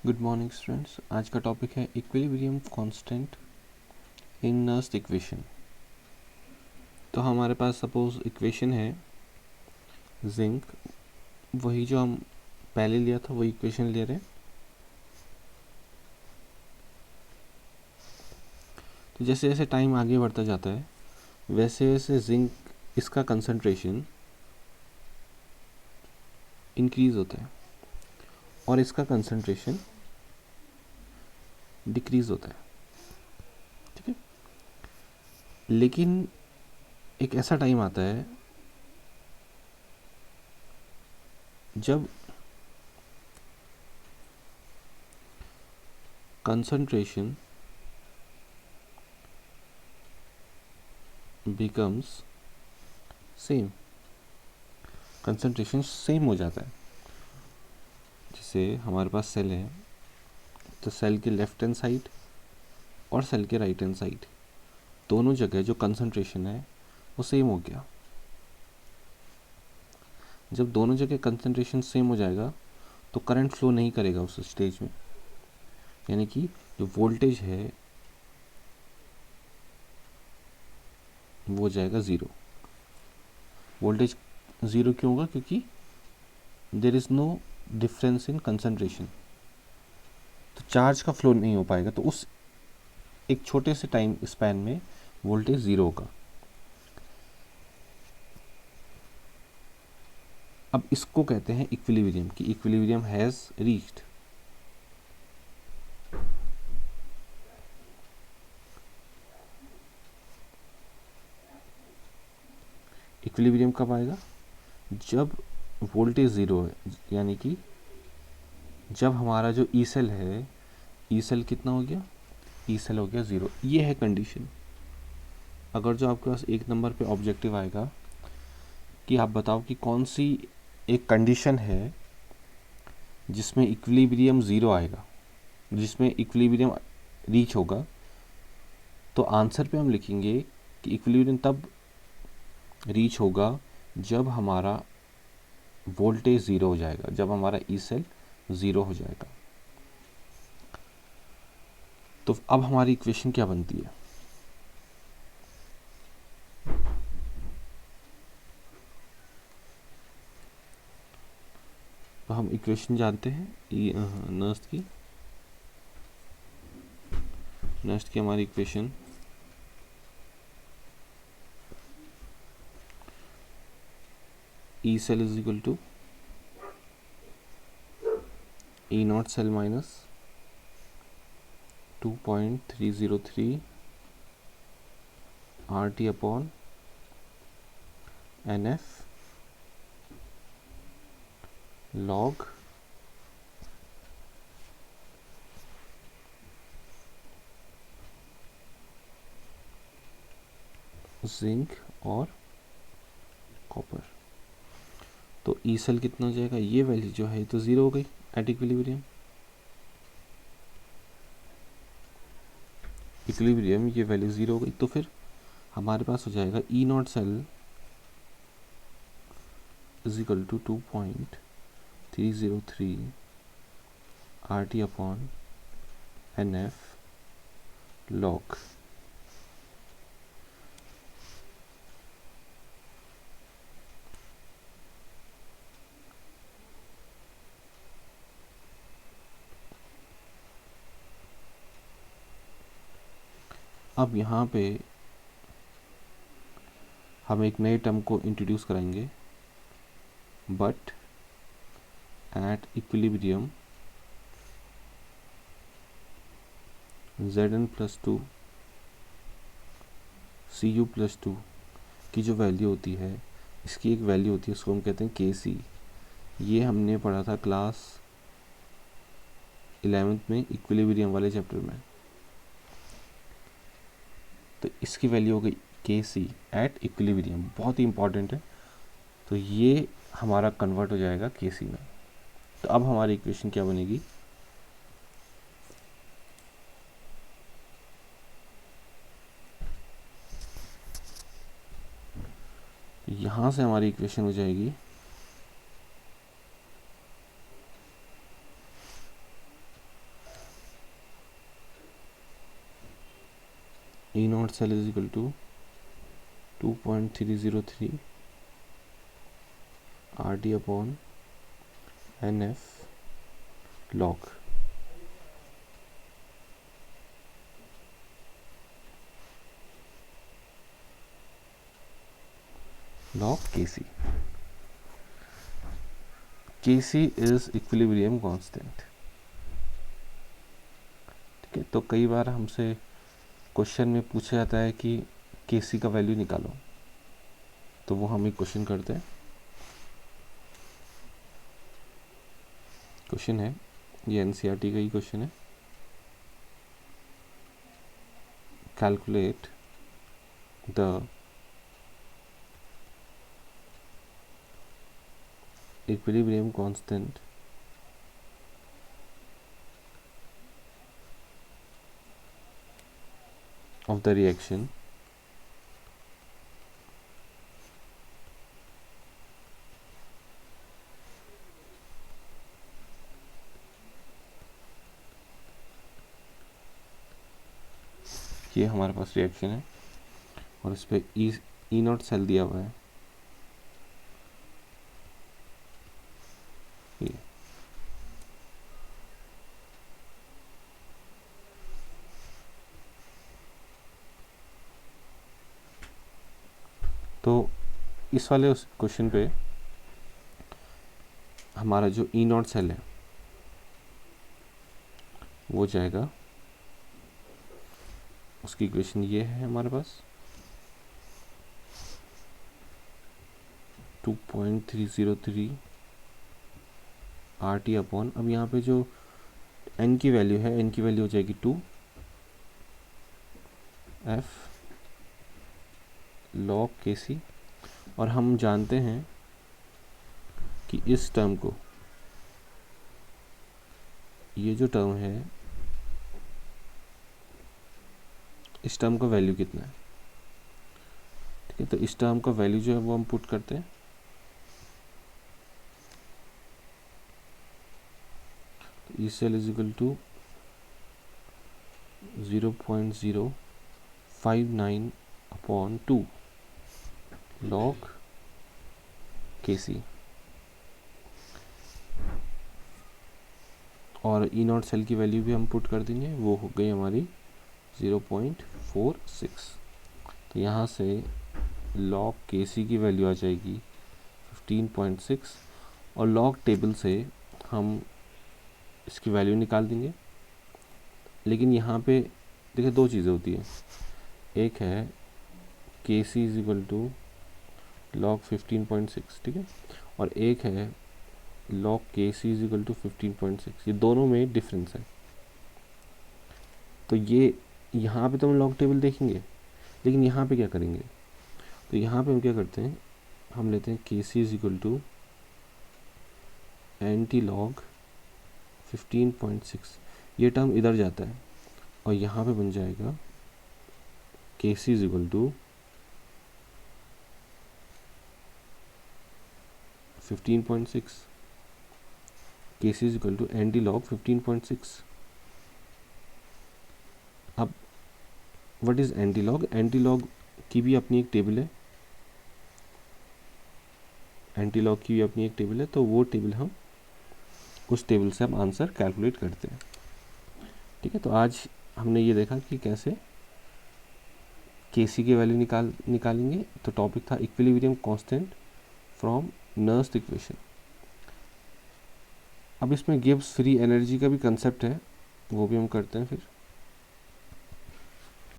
Good morning students. आज का topic है equilibrium constant in nursed equation. तो हमारे पास सपोज इक्वेशन है जिंक, वही जो हम पहले लिया था वही इक्वेशन ले रहे हैं। तो जैसे जैसे टाइम आगे बढ़ता जाता है वैसे वैसे जिंक इसका कंसंट्रेशन इंक्रीज होता है और इसका कंसंट्रेशन डिक्रीज होता है। ठीक है, लेकिन एक ऐसा टाइम आता है जब concentration becomes same, concentration same हो जाता है। जैसे हमारे पास सेल है, तो सेल के लेफ्ट हैंड साइड और सेल के राइट हैंड साइड दोनों जगह जो कंसंट्रेशन है वो सेम हो गया। जब दोनों जगह कंसंट्रेशन सेम हो जाएगा तो करंट फ्लो नहीं करेगा उस स्टेज में, यानी कि जो वोल्टेज है वो हो जाएगा ज़ीरो। वोल्टेज ज़ीरो क्यों होगा? क्योंकि there is no difference in concentration, तो चार्ज का फ्लो नहीं हो पाएगा। तो उस एक छोटे से टाइम स्पैन में वोल्टेज ज़ीरो होगा। अब इसको कहते हैं इक्विलिब्रियम, कि इक्विलिब्रियम हैज़ रीच्ड। इक्विलिब्रियम कब आएगा? जब वोल्टेज ज़ीरो है, यानी कि जब हमारा जो ई सेल है, ई सेल कितना हो गया? ई सेल हो गया ज़ीरो। ये है कंडीशन। अगर जो आपके पास एक नंबर पे ऑब्जेक्टिव आएगा कि आप बताओ कि कौन सी एक कंडीशन है जिसमें इक्विलिब्रियम ज़ीरो आएगा, जिसमें इक्विलिब्रियम रीच होगा, तो आंसर पे हम लिखेंगे कि इक्विलिब्रियम तब रीच होगा जब हमारा वोल्टेज ज़ीरो हो जाएगा, जब हमारा ई सेल ज़ीरो हो जाएगा। तो अब हमारी इक्वेशन क्या बनती है? तो हम इक्वेशन जानते हैं नर्स्ट की हमारी equation E cell is equal to E naught cell minus 2.303 R T upon N F log zinc और कॉपर। तो ई सेल कितना हो जाएगा? ये वैल्यू जो है तो ज़ीरो हो गई एट इक्विलिब्रियम। इक्विलिब्रियम ये वैल्यू ज़ीरो हो गई, तो फिर हमारे पास हो जाएगा E naught cell is equal to 2.303 R T upon N F log. अब यहाँ पे हम एक नए टर्म को इंट्रोड्यूस कराएंगे, but at equilibrium Zn plus two C U plus two की जो वैल्यू होती है, इसकी एक वैल्यू होती है, उसको हम कहते हैं के सी। ये हमने पढ़ा था क्लास 11th में इक्विलिब्रियम वाले चैप्टर में। तो इसकी वैल्यू हो गई के सी एट इक्विलिब्रियम, बहुत ही इंपॉर्टेंट है। तो ये हमारा कन्वर्ट हो जाएगा के सी में। तो अब हमारी इक्वेशन क्या बनेगी? यहाँ से हमारी इक्वेशन हो जाएगी E naught cell is equal to 2.303 RT upon NF log Kc. Kc is equilibrium constant. ठीक है, तो कई बार हमसे क्वेश्चन में पूछा जाता है कि Kc का वैल्यू निकालो, तो वो हम एक क्वेश्चन करते हैं। क्वेश्चन है, ये NCERT का ही क्वेश्चन है। Calculate the equilibrium constant of the reaction ये हमारे पास रिएक्शन है और इस पे ई नॉट सेल दिया हुआ है। ये तो इस वाले उस क्वेश्चन पे हमारा जो ई नॉट सेल है वो जाएगा, उसकी इक्वेशन ये है हमारे पास 2.303 RT अपॉन, अब यहाँ पे जो n की वैल्यू है, n की वैल्यू हो जाएगी 2 F log Kc, और हम जानते हैं कि इस टर्म को, ये जो टर्म है, इस टर्म का वैल्यू कितना है। ठीक है, तो इस टर्म का वैल्यू जो है वो हम पुट करते हैं। तो E cell is equal to 0.059 upon 2 log Kc, और ई नॉट सेल की वैल्यू भी हम पुट कर देंगे, वो हो गई हमारी 0.46। तो यहाँ से log Kc की वैल्यू आ जाएगी 15.6, और log टेबल से हम इसकी वैल्यू निकाल देंगे। लेकिन यहाँ पे देखिए दो चीज़ें होती हैं, एक है Kc is equal to log 15.6, ठीक है, और एक है log Kc is equal to 15.6। ये दोनों में डिफरेंस है। तो ये यहाँ पे तो हम लॉग टेबल देखेंगे, लेकिन यहाँ पे क्या करेंगे, तो यहाँ पे हम क्या करते हैं, हम लेते हैं Kc is equal to anti log 15.6, ये टर्म इधर जाता है और यहाँ पे बन जाएगा Kc is equal to 15.6, Kc is equal to anti log 15.6। अब what is anti log, anti log की भी अपनी एक टेबल है, एंटी लॉग की भी अपनी एक टेबल है, तो वो टेबल हम उस टेबल से हम आंसर कैलकुलेट करते हैं। ठीक है, तो आज हमने ये देखा कि कैसे Kc की वैल्यू निकालेंगे। तो टॉपिक था equilibrium constant from Nernst equation. अब इसमें गिब्स फ्री एनर्जी का भी कंसेप्ट है, वो भी हम करते हैं फिर।